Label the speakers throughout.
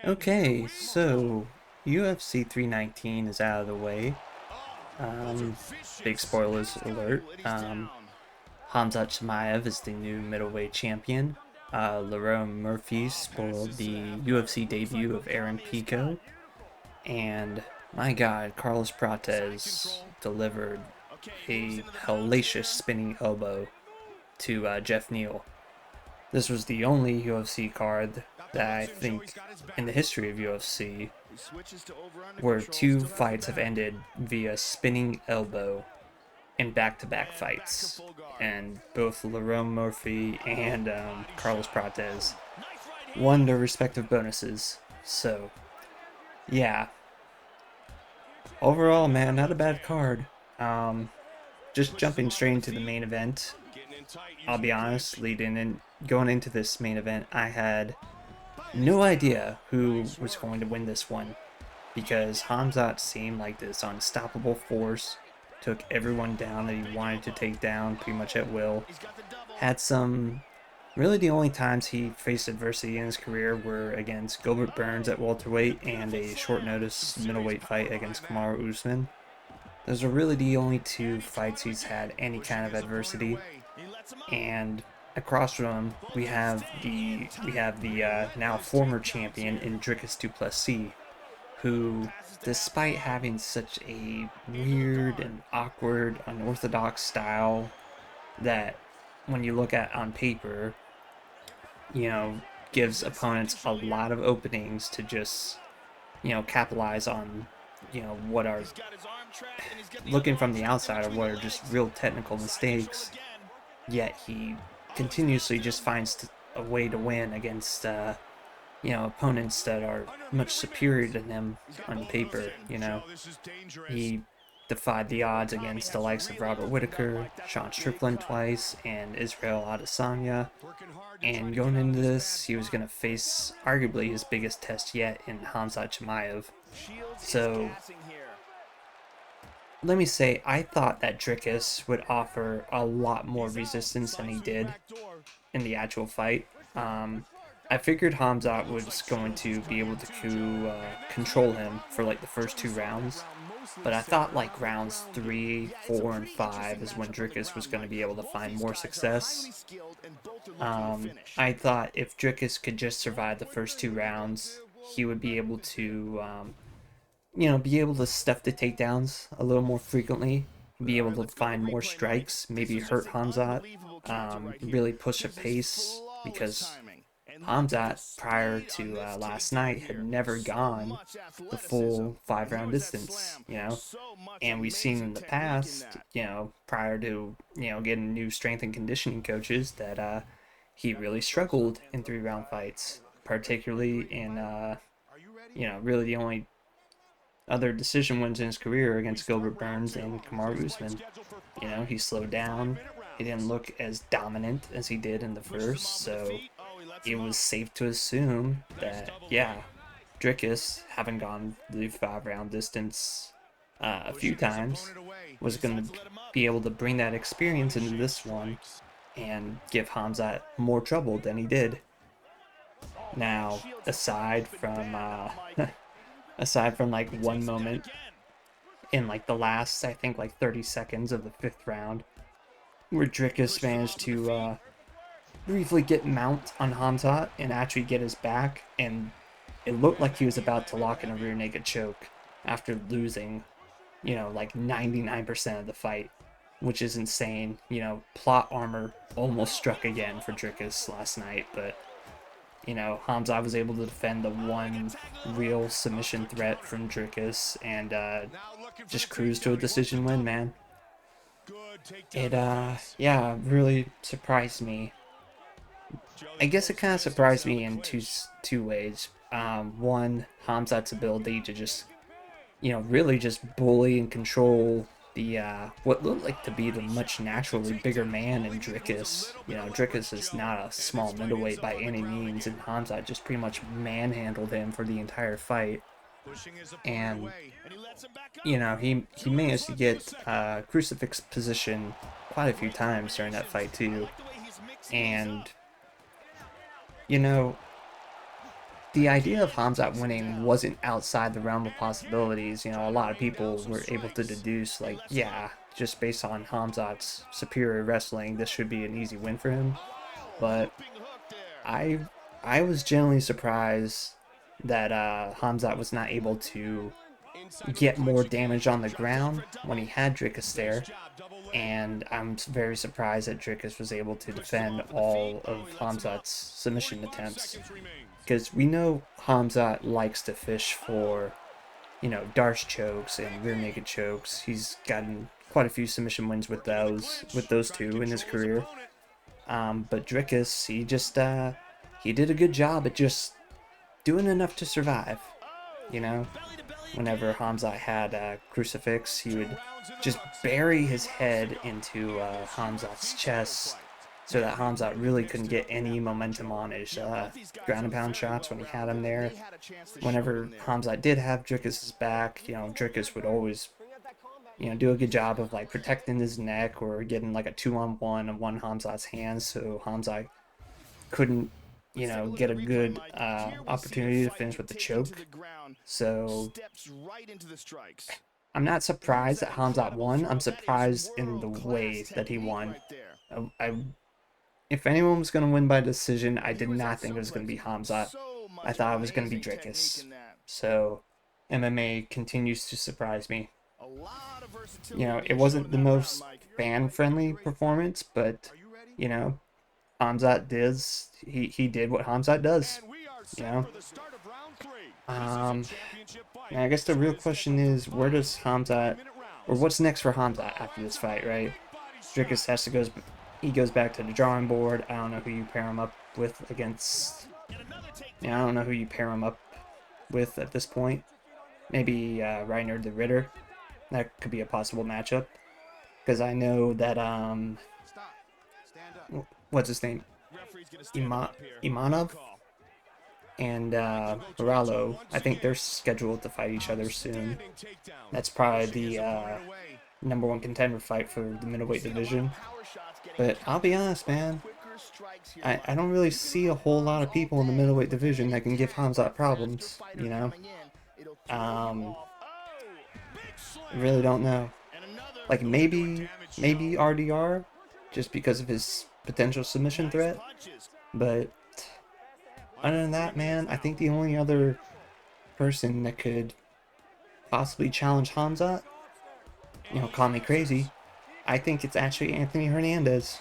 Speaker 1: Okay, so UFC 319 is out of the way. Big spoilers alert. Khamzat Chimaev is the new middleweight champion. Lerone Murphy spoiled the UFC debut of Aaron Pico. And my god, Carlos Prates delivered a hellacious spinning elbow to Jeff Neal. This was the only UFC card that I think in the history of UFC where two fights have ended via spinning elbow in back-to-back fights, and both Lerone Murphy and Carlos Prates won their respective bonuses. So, yeah, overall, man, not a bad card. Um, just jumping straight into the main event. I'll be honest, going into this main event, I had no idea who was going to win this one because Khamzat seemed like this unstoppable force, took everyone down that he wanted to take down pretty much at will. Had some, really the only times he faced adversity in his career were against Gilbert Burns at welterweight and a short notice middleweight fight against Kamaru Usman. Those are really the only two fights he's had any kind of adversity. And across from him, we have the now former champion in Dricus Du Plessis, who, despite having such a weird and awkward, unorthodox style that when you look at on paper, you know, gives opponents a lot of openings to just, capitalize on, what are looking from the outside or what are just real technical mistakes. Yet he continuously just finds a way to win against opponents that are much superior than him on paper. He defied the odds against the likes of Robert Whitaker, Sean Strickland twice, and Israel Adesanya. And going into this, he was going to face arguably his biggest test yet in Khamzat Chimaev. So let me say, I thought that Dricus would offer a lot more resistance than he did in the actual fight. I figured Khamzat was going to be able to control him for like the first two rounds, but I thought like rounds 3, 4, and 5 is when Dricus was going to be able to find more success. I thought if Dricus could just survive the first two rounds, he would be able to, be able to stuff the takedowns a little more frequently, be able to find more strikes, maybe hurt Khamzat, really push a pace because Khamzat, prior to last night, had never gone the full 5 round distance, and we've seen in the past, prior to, getting new strength and conditioning coaches that he really struggled in 3 round fights, particularly in, really the only other decision wins in his career against Gilbert Burns and Kamaru Usman. He slowed down. He didn't look as dominant as he did in the first, so it was safe to assume that, yeah, Dricus, having gone the 5 round distance a few times, was going to be able to bring that experience into this one and give Khamzat more trouble than he did. Now, aside from like one moment in like the last, I think, like 30 seconds of the 5th round, where Dricus managed to briefly get mount on Khamzat and actually get his back, and it looked like he was about to lock in a rear naked choke after losing, like 99% of the fight, which is insane. Plot armor almost struck again for Dricus last night, but Khamzat was able to defend the one real submission threat from Dricus and just cruise to a decision win, man. It, yeah, really surprised me. I guess it kind of surprised me in two ways. One, Hamzat's ability to just, really just bully and control the what looked like to be the much naturally bigger man in Dricus. Dricus is not a small middleweight by any means, and Hamzat just pretty much manhandled him for the entire fight. And he managed to get crucifix position quite a few times during that fight too. And you know, the idea of Khamzat winning wasn't outside the realm of possibilities. You know, a lot of people were able to deduce, like, yeah, just based on Khamzat's superior wrestling, this should be an easy win for him. But I I was genuinely surprised that Khamzat was not able to get more damage on the ground when he had Drickus there. And I'm very surprised that Drickus was able to defend all of Khamzat's submission attempts. Because we know Khamzat likes to fish for, you know, Darce chokes and rear naked chokes. He's gotten quite a few submission wins with those two in his career. But Drickus, he did a good job at just doing enough to survive. You know, whenever Khamzat had a crucifix, he would just bury his head into Khamzat's chest so that Khamzat really couldn't get any momentum on his ground and pound shots when he had him there. Whenever Khamzat did have Drickus' back, you know, Drickus would always, you know, do a good job of like protecting his neck or getting like a 2-on-1 on one Khamzat's hands, so Khamzat couldn't, you know, get a good opportunity to finish with the choke. So I'm not surprised that Khamzat won. I'm surprised in the way that he won. I if anyone was going to win by decision, I did not think it was going to be Khamzat. I thought it was going to be Drickus. So MMA continues to surprise me. You know, it wasn't the most fan-friendly performance, but, you know, Khamzat he did what Khamzat does, you know. And I guess the real question is, where does Khamzat, or what's next for Khamzat after this fight, right? Drickus has to he goes back to the drawing board. I don't know who you pair him up with against. Yeah, I don't know who you pair him up with at this point. Maybe Reiner the Ritter. That could be a possible matchup. Because I know that what's his name? Imanov and Moralo, I think they're scheduled to fight each other soon. That's probably the #1 contender fight for the middleweight division. But I'll be honest, man, I don't really see a whole lot of people in the middleweight division that can give Khamzat problems, you know? I really don't know. Like, maybe RDR, just because of his potential submission threat. But other than that, man, I think the only other person that could possibly challenge Khamzat, you know, call me crazy, I think it's actually Anthony Hernandez.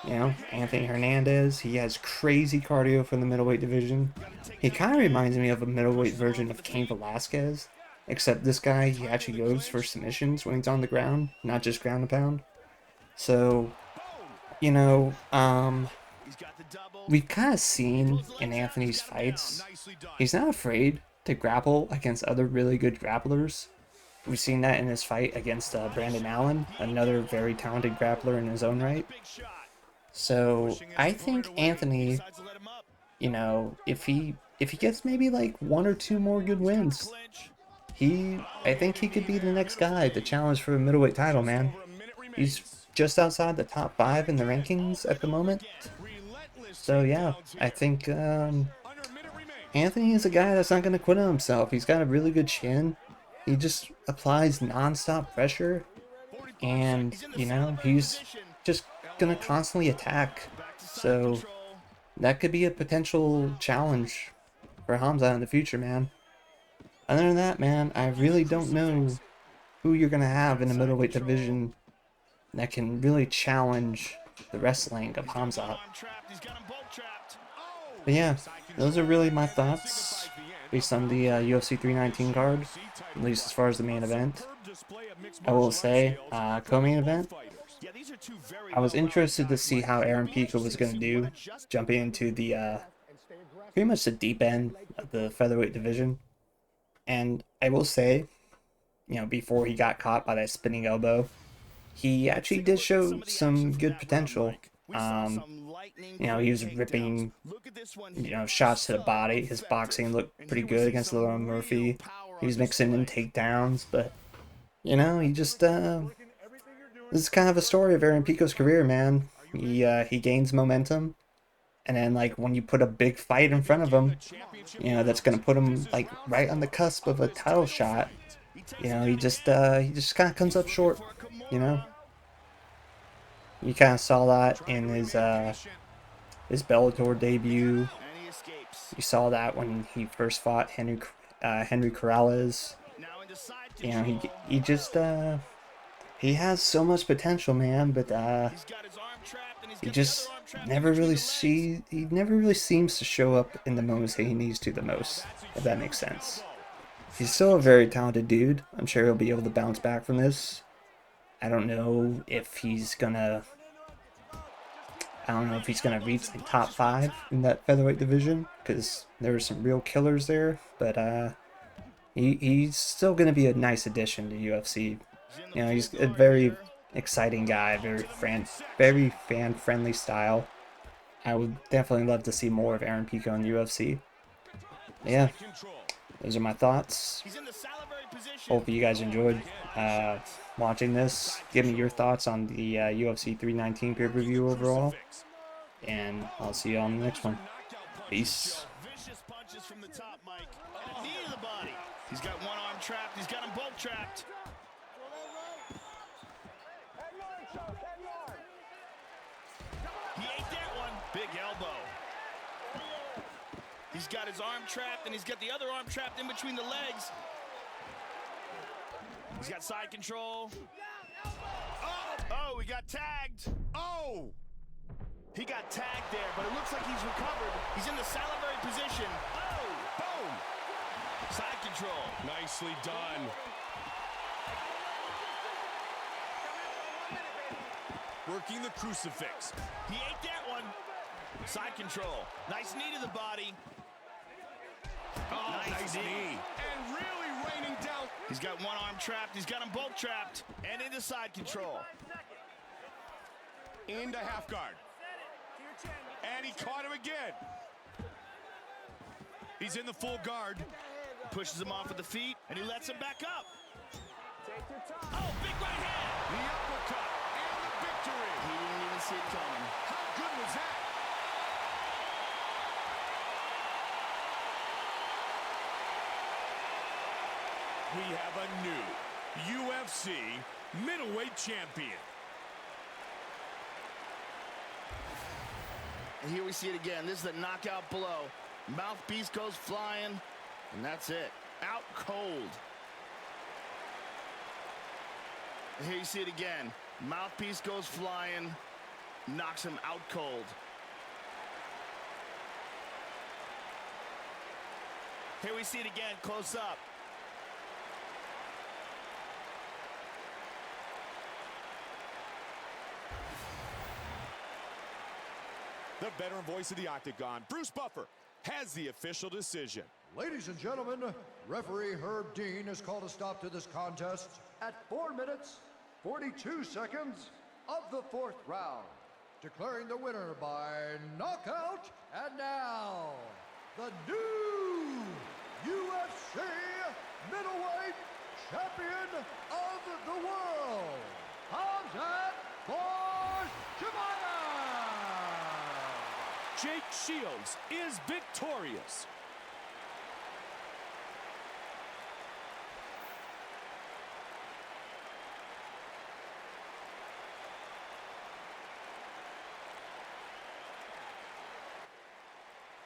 Speaker 1: You know, Anthony Hernandez, he has crazy cardio for the middleweight division. He kind of reminds me of a middleweight version of Cain Velasquez, except this guy, he actually goes for submissions when he's on the ground, not just ground and pound. So, you know, we've kind of seen in Anthony's fights, he's not afraid to grapple against other really good grapplers. We've seen that in his fight against Brandon Allen, another very talented grappler in his own right. So I think Anthony, you know, if he gets maybe like 1 or 2 more good wins, I think he could be the next guy to challenge for a middleweight title, man. He's just outside the top 5 in the rankings at the moment. So yeah, I think Anthony is a guy that's not going to quit on himself. He's got a really good chin. He just applies non-stop pressure, and, you know, he's just going to constantly attack. So that could be a potential challenge for Khamzat in the future, man. Other than that, man, I really don't know who you're going to have in the middleweight division that can really challenge the wrestling of Khamzat. But yeah, those are really my thoughts based on the UFC 319 card, at least as far as the main event. I will say, co-main event, I was interested to see how Aaron Pico was going to do, jumping into the pretty much the deep end of the featherweight division. And I will say, you know, before he got caught by that spinning elbow, he actually did show some good potential. You know, he was ripping, you know, shots to the body. His boxing looked pretty good against Lauren Murphy. He was mixing in takedowns, but, you know, he just, this is kind of a story of Aaron Pico's career, man. He gains momentum, And then like when you put a big fight in front of him, you know, that's gonna put him like right on the cusp of a title shot, you know, he just kind of comes up short, you know. You kind of saw that in his Bellator debut. You saw that when he first fought Henry Corrales. You know, he just he has so much potential, man, but he just he never really seems to show up in the moments that he needs to the most, if that makes sense. He's still a very talented dude. I'm sure he'll be able to bounce back from this. I don't know if he's gonna I don't know if he's gonna reach the top 5 in that featherweight division, because there are some real killers there. But he's still gonna be a nice addition to UFC. You know, he's a very exciting guy, very fan friendly style. I would definitely love to see more of Aaron Pico in the UFC. Yeah, those are my thoughts. Hopefully you guys enjoyed watching this. Give me your thoughts on the UFC 319 pay-per-view overall. And I'll see you on the next one. Peace.
Speaker 2: He's got one arm trapped. He's got them both trapped. He ate that one. Big elbow. He's got his arm trapped, and he's got the other arm trapped in between the legs. He's got side control. Oh, he got tagged. Oh! He got tagged there, but it looks like he's recovered. He's in the salivary position. Oh, boom. Side control.
Speaker 3: Nicely done. Working the crucifix.
Speaker 2: He ate that one. Side control. Nice knee to the body.
Speaker 3: Oh, nice knee. And really raining down.
Speaker 2: He's got one arm trapped. He's got them both trapped. And into side control.
Speaker 3: Into half guard. And he caught him again. He's in the full guard.
Speaker 2: Pushes him off with the feet, and he lets him back up. Oh, big right hand.
Speaker 3: The uppercut and the victory.
Speaker 2: He didn't even see it coming.
Speaker 3: How good was that? We have a new UFC middleweight champion.
Speaker 2: And here we see it again. This is the knockout blow. Mouthpiece goes flying, and that's it. Out cold. And here you see it again. Mouthpiece goes flying, knocks him out cold. Here we see it again, close up.
Speaker 3: The veteran voice of the Octagon, Bruce Buffer, has the official decision.
Speaker 4: Ladies and gentlemen, referee Herb Dean has called a stop to this contest at 4 minutes, 42 seconds of the 4th round, declaring the winner by knockout, and now, the new UFC middleweight champion of the world, Khamzat
Speaker 3: Jake Shields is victorious.